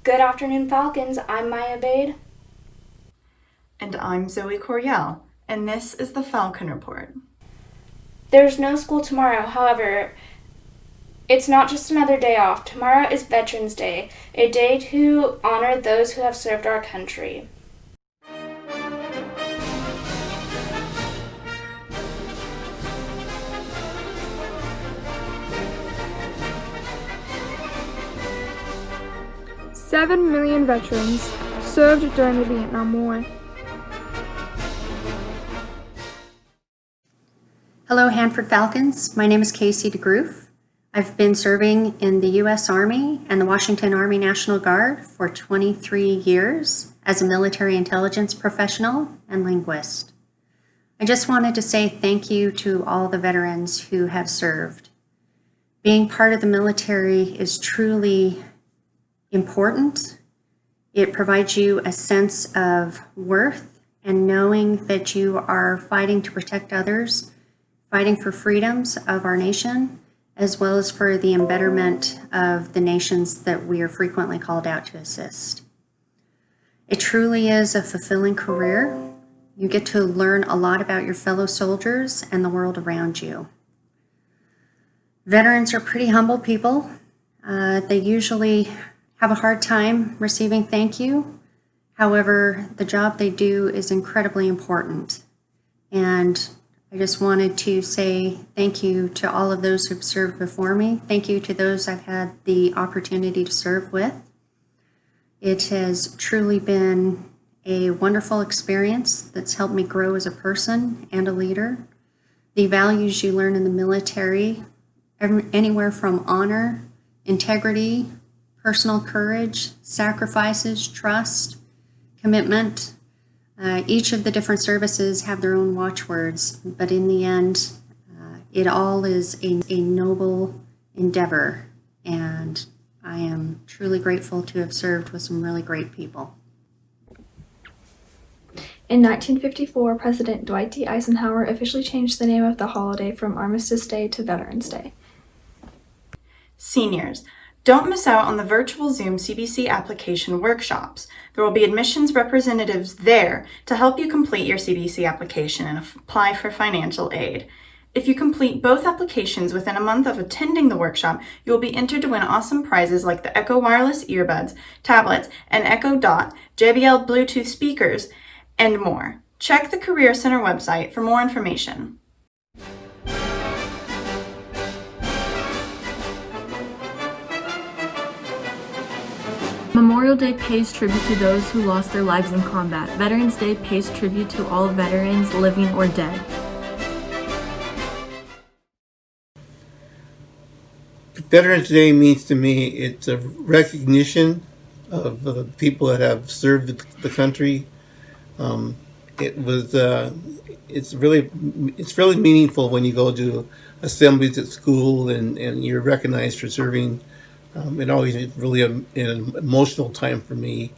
Good afternoon, Falcons. I'm Myiah Bade. And I'm Zoe Corriell, and this is the Falcon Report. There's no school tomorrow, however, it's not just another day off. Tomorrow is Veterans Day, a day to honor those who have served our country. Seven million veterans served during the Vietnam War. Hello, Hanford Falcons. My name is Casey DeGroof. I've been serving in the U.S. Army and the Washington Army National Guard for 23 years as a military intelligence professional and linguist. I just wanted to say thank you to all the veterans who have served. Being part of the military is truly important. It provides you a sense of worth and knowing that you are fighting to protect others, fighting for freedoms of our nation, as well as for the embetterment of the nations that we are frequently called out to assist. It truly is a fulfilling career. You get to learn a lot about your fellow soldiers and the world around you. Veterans are pretty humble people. They usually have a hard time receiving thank you. However, the job they do is incredibly important. And I just wanted to say thank you to all of those who've served before me. Thank you to those I've had the opportunity to serve with. It has truly been a wonderful experience that's helped me grow as a person and a leader. The values you learn in the military, anywhere from honor, integrity, personal courage, sacrifices, trust, commitment. Each of the different services have their own watchwords, but in the end, it all is a noble endeavor, and I am truly grateful to have served with some really great people. In 1954, President Dwight D. Eisenhower officially changed the name of the holiday from Armistice Day to Veterans Day. Seniors, don't miss out on the virtual Zoom CBC application workshops. There will be admissions representatives there to help you complete your CBC application and apply for financial aid. If you complete both applications within a month of attending the workshop, you will be entered to win awesome prizes like the Echo Wireless earbuds, tablets, and Echo Dot JBL Bluetooth speakers, and more. Check the Career Center website for more information. Memorial Day pays tribute to those who lost their lives in combat. Veterans Day pays tribute to all veterans, living or dead. Veterans Day means to me, it's a recognition of the people that have served the country. It's really meaningful when you go to assemblies at school and you're recognized for serving. It always is really an emotional time for me,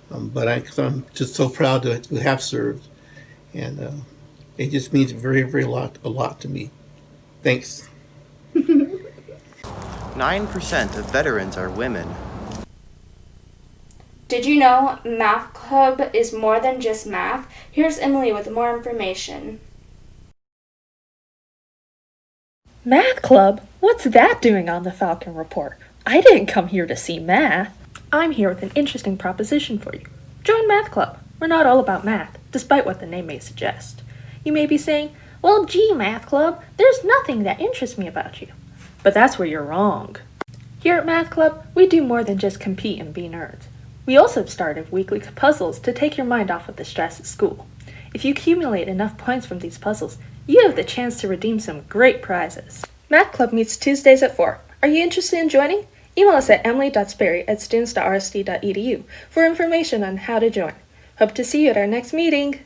but I'm just so proud to have served, and it just means a very lot to me. Thanks. 9% of veterans are women. Did you know Math Club is more than just math? Here's Emily with more information. Math Club? What's that doing on the Falcon Report? I didn't come here to see math. I'm here with an interesting proposition for you. Join Math Club. We're not all about math, despite what the name may suggest. You may be saying, well, gee, Math Club, there's nothing that interests me about you. But that's where you're wrong. Here at Math Club, we do more than just compete and be nerds. We also have started weekly puzzles to take your mind off of the stress at school. If you accumulate enough points from these puzzles, you have the chance to redeem some great prizes. Math Club meets Tuesdays at 4. Are you interested in joining? Email us at emily.sperry@students.rsd.edu for information on how to join. Hope to see you at our next meeting.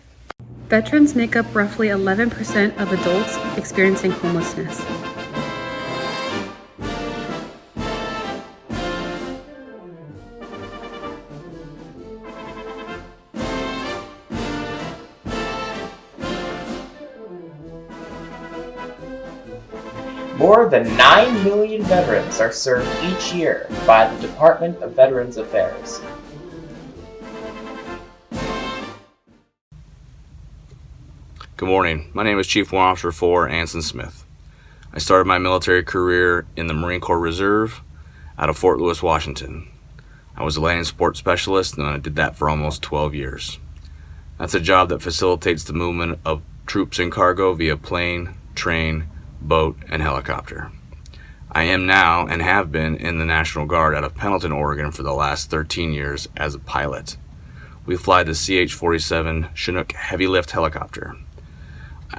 Veterans make up roughly 11% of adults experiencing homelessness. More than 9 million veterans are served each year by the Department of Veterans Affairs. Good morning. My name is Chief Warrant Officer 4 Anson Smith. I started my military career in the Marine Corps Reserve out of Fort Lewis, Washington. I was a landing support specialist, and I did that for almost 12 years. That's a job that facilitates the movement of troops and cargo via plane, train, boat, and helicopter. I am now and have been in the National Guard out of Pendleton, Oregon for the last 13 years as a pilot. We fly the CH-47 Chinook heavy lift helicopter.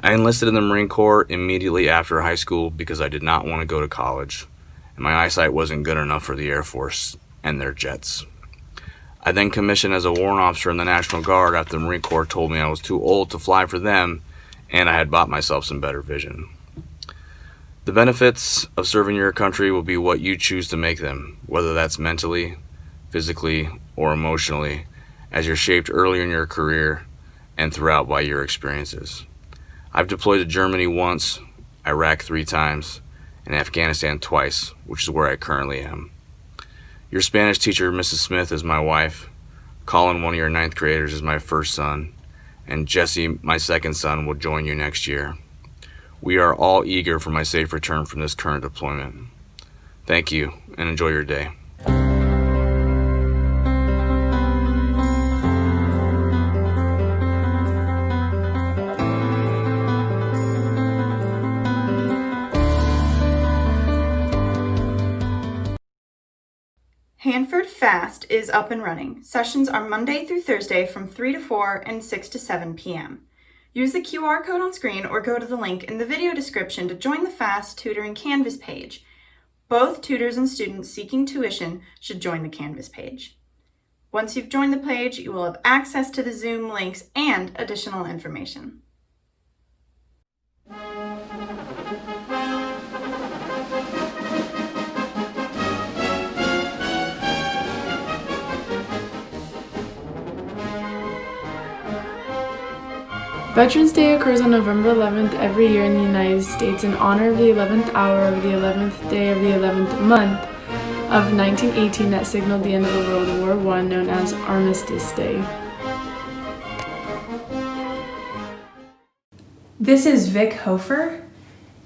I enlisted in the Marine Corps immediately after high school because I did not want to go to college, and my eyesight wasn't good enough for the Air Force and their jets. I then commissioned as a warrant officer in the National Guard after the Marine Corps told me I was too old to fly for them, and I had bought myself some better vision. The benefits of serving your country will be what you choose to make them, whether that's mentally, physically, or emotionally, as you're shaped earlier in your career and throughout by your experiences. I've deployed to Germany once, Iraq 3 times, and Afghanistan twice, which is where I currently am. Your Spanish teacher, Mrs. Smith, is my wife. Colin, one of your 9th graders, is my first son, and Jesse, my second son, will join you next year. We are all eager for my safe return from this current deployment. Thank you, and enjoy your day. Hanford Fast is up and running. Sessions are Monday through Thursday from 3 to 4 and 6 to 7 p.m. Use the QR code on screen or go to the link in the video description to join the Fast Tutoring Canvas page. Both tutors and students seeking tuition should join the Canvas page. Once you've joined the page, you will have access to the Zoom links and additional information. Veterans Day occurs on November 11th every year in the United States in honor of the 11th hour of the 11th day of the 11th month of 1918 that signaled the end of World War I, known as Armistice Day. This is Vic Hofer,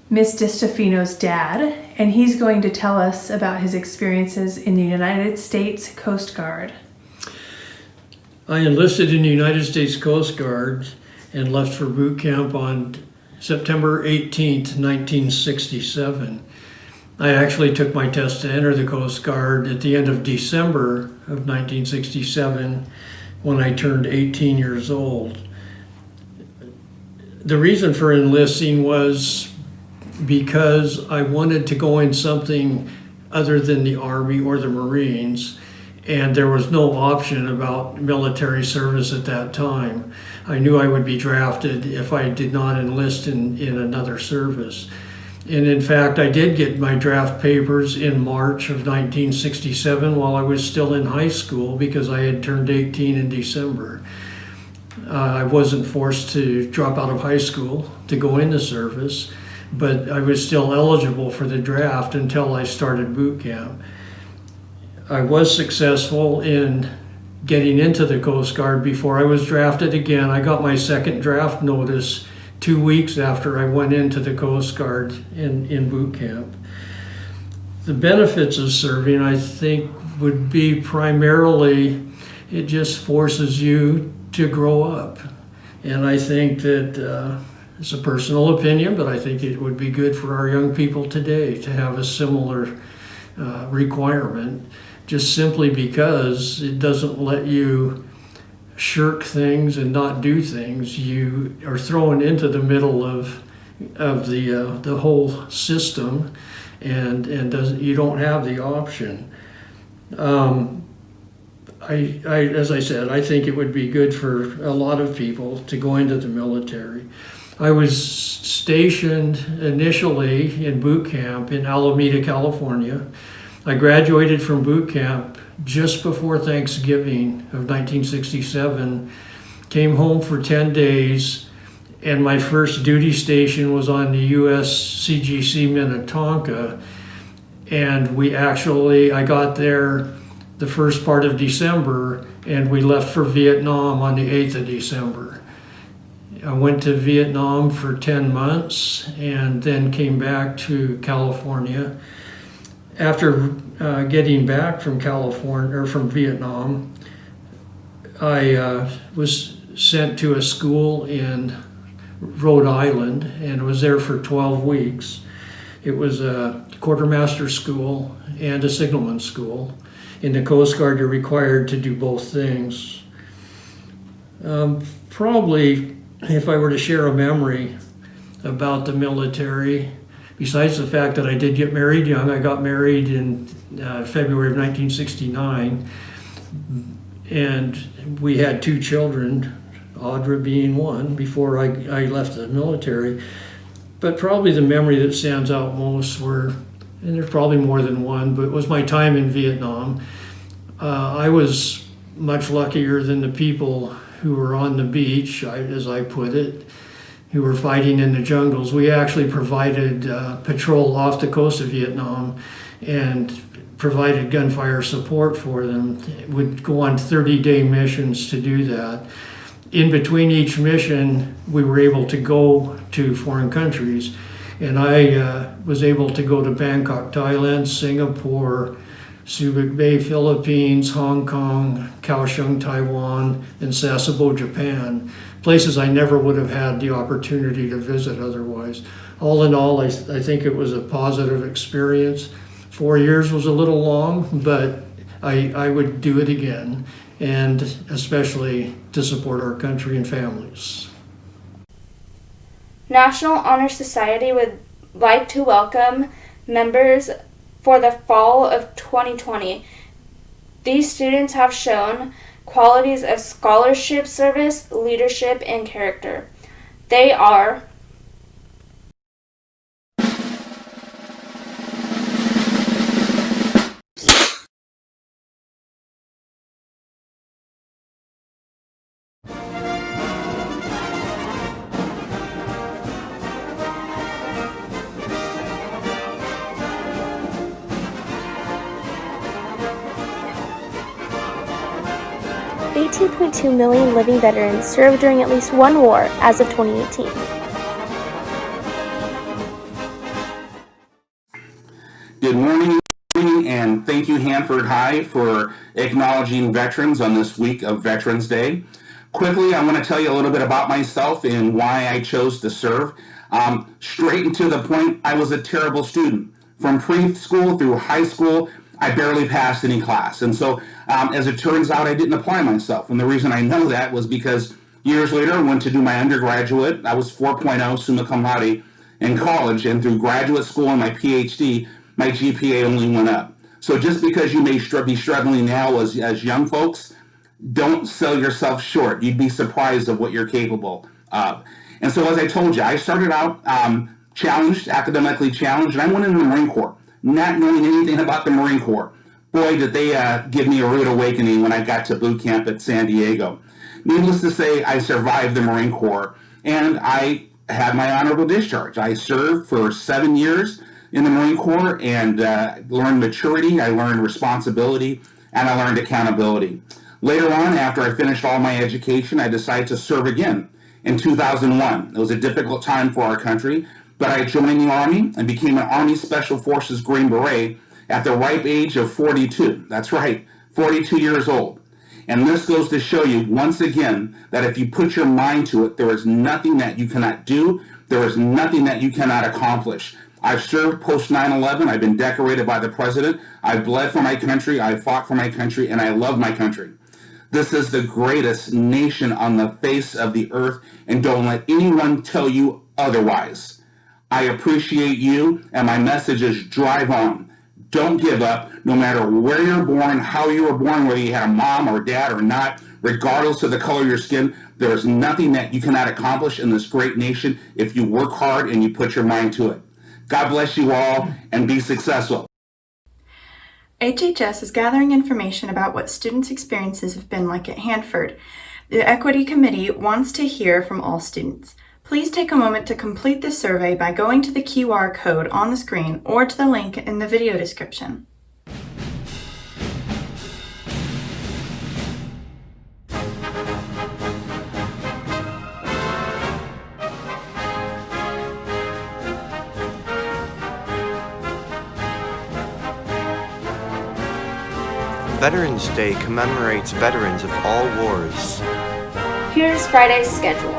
Miss DiStefano's dad, and he's going to tell us about his experiences in the United States Coast Guard. I enlisted in the United States Coast Guard and left for boot camp on September 18th, 1967. I actually took my test to enter the Coast Guard at the end of December of 1967 when I turned 18 years old. The reason for enlisting was because I wanted to go in something other than the Army or the Marines, and there was no option about military service at that time. I knew I would be drafted if I did not enlist in another service. And in fact, I did get my draft papers in March of 1967 while I was still in high school because I had turned 18 in December. I wasn't forced to drop out of high school to go into service, but I was still eligible for the draft until I started boot camp. I was successful in getting into the Coast Guard before I was drafted again. I got my second draft notice 2 weeks after I went into the Coast Guard in boot camp. The benefits of serving, I think, would be primarily it just forces you to grow up. And I think that it's a personal opinion, but I think it would be good for our young people today to have a similar requirement, just simply because it doesn't let you shirk things and not do things. You are thrown into the middle of the whole system, and you don't have the option. As I said, I think it would be good for a lot of people to go into the military. I was stationed initially in boot camp in Alameda, California. I graduated from boot camp just before Thanksgiving of 1967, came home for 10 days, And my first duty station was on the US CGC Minnetonka. And I got there the first part of December, and we left for Vietnam on the 8th of December. I went to Vietnam for 10 months and then came back to California. After getting back from Vietnam, I was sent to a school in Rhode Island and was there for 12 weeks. It was a quartermaster school and a signalman school. In the Coast Guard, you're required to do both things. Probably, if I were to share a memory about the military, besides the fact that I did get married young, I got married in February of 1969, and we had 2 children, Audra being one, before I left the military. But probably the memory that stands out most and there's probably more than one, but it was my time in Vietnam. I was much luckier than the people who were on the beach, as I put it, who were fighting in the jungles. We actually provided patrol off the coast of Vietnam and provided gunfire support for them. It would go on 30-day missions to do that. In between each mission, we were able to go to foreign countries. And I was able to go to Bangkok, Thailand, Singapore, Subic Bay, Philippines, Hong Kong, Kaohsiung, Taiwan, and Sasebo, Japan. Places I never would have had the opportunity to visit otherwise. All in all, I think it was a positive experience. 4 years was a little long, but I would do it again, and especially to support our country and families. National Honor Society would like to welcome members for the fall of 2020. These students have shown qualities of scholarship, service, leadership, and character. They are $18.2 million living veterans served during at least one war as of 2018. Good morning, and thank you, Hanford High, for acknowledging veterans on this week of Veterans Day. Quickly, I want to tell you a little bit about myself and why I chose to serve. Straight and to the point, I was a terrible student. From preschool through high school, I barely passed any class. And so, as it turns out, I didn't apply myself. And the reason I know that was because years later, I went to do my undergraduate. I was 4.0 summa cum laude in college, and through graduate school and my PhD, my GPA only went up. So just because you may be struggling now as young folks, don't sell yourself short. You'd be surprised of what you're capable of. And so, as I told you, I started out academically challenged, and I went into the Marine Corps, not knowing anything about the Marine Corps. Boy, did they give me a rude awakening when I got to boot camp at San Diego. Needless to say, I survived the Marine Corps, and I had my honorable discharge. I served for 7 years in the Marine Corps and learned maturity, I learned responsibility, and I learned accountability. Later on, after I finished all my education, I decided to serve again in 2001. It was a difficult time for our country, but I joined the Army and became an Army Special Forces Green Beret at the ripe age of 42. That's right, 42 years old. And this goes to show you, once again, that if you put your mind to it, there is nothing that you cannot do. There is nothing that you cannot accomplish. I've served post 9/11. I've been decorated by the president. I've bled for my country. I've fought for my country, and I love my country. This is the greatest nation on the face of the earth, and don't let anyone tell you otherwise. I appreciate you, and my message is drive on. Don't give up, no matter where you're born, how you were born, whether you had a mom or dad or not, regardless of the color of your skin. There is nothing that you cannot accomplish in this great nation if you work hard and you put your mind to it. God bless you all, and be successful. HHS is gathering information about what students' experiences have been like at Hanford. The Equity Committee wants to hear from all students. Please take a moment to complete this survey by going to the QR code on the screen or to the link in the video description. Veterans Day commemorates veterans of all wars. Here's Friday's schedule.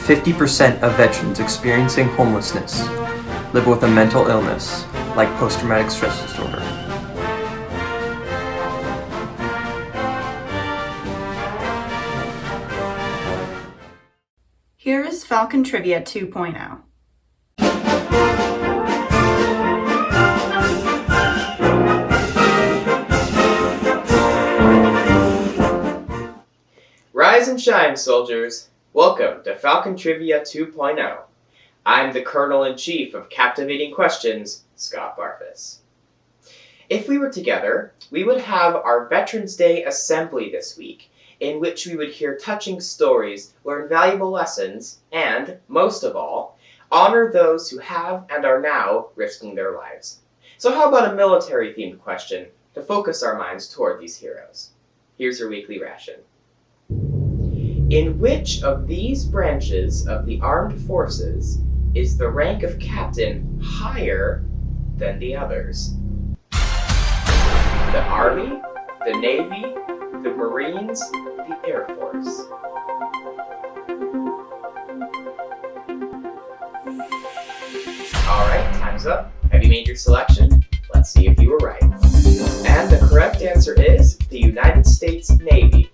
Fifty 50% of veterans experiencing homelessness live with a mental illness, like post-traumatic stress disorder. Here is Falcon Trivia 2.0. Rise and shine, soldiers! Welcome to Falcon Trivia 2.0. I'm the Colonel-in-Chief of Captivating Questions, Scott Barfuss. If we were together, we would have our Veterans Day Assembly this week, in which we would hear touching stories, learn valuable lessons, and, most of all, honor those who have and are now risking their lives. So how about a military-themed question to focus our minds toward these heroes? Here's your weekly ration. In which of these branches of the armed forces is the rank of captain higher than the others? The Army, the Navy, the Marines, the Air Force. Alright, time's up. Have you made your selection? Let's see if you were right. And the correct answer is the United States Navy.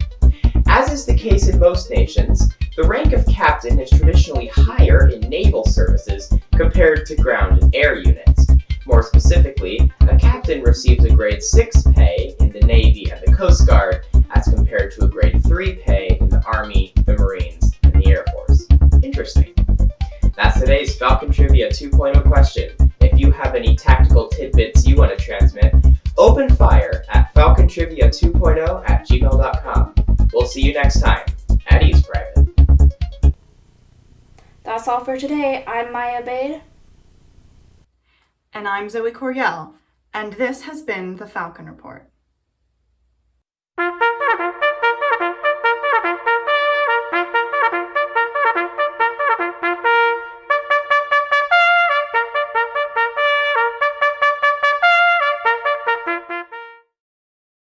As is the case in most nations, the rank of captain is traditionally higher in naval services compared to ground and air units. More specifically, a captain receives a grade 6 pay in the Navy and the Coast Guard as compared to a grade 3 pay in the Army, the Marines, and the Air Force. Interesting. That's today's Falcon Trivia 2.0 question. If you have any tactical tidbits you want to transmit, open fire at falcontrivia2.0@gmail.com. We'll see you next time. At ease, Private. That's all for today. I'm Myiah Bade. And I'm Zoe Corriell. And this has been the Falcon Report.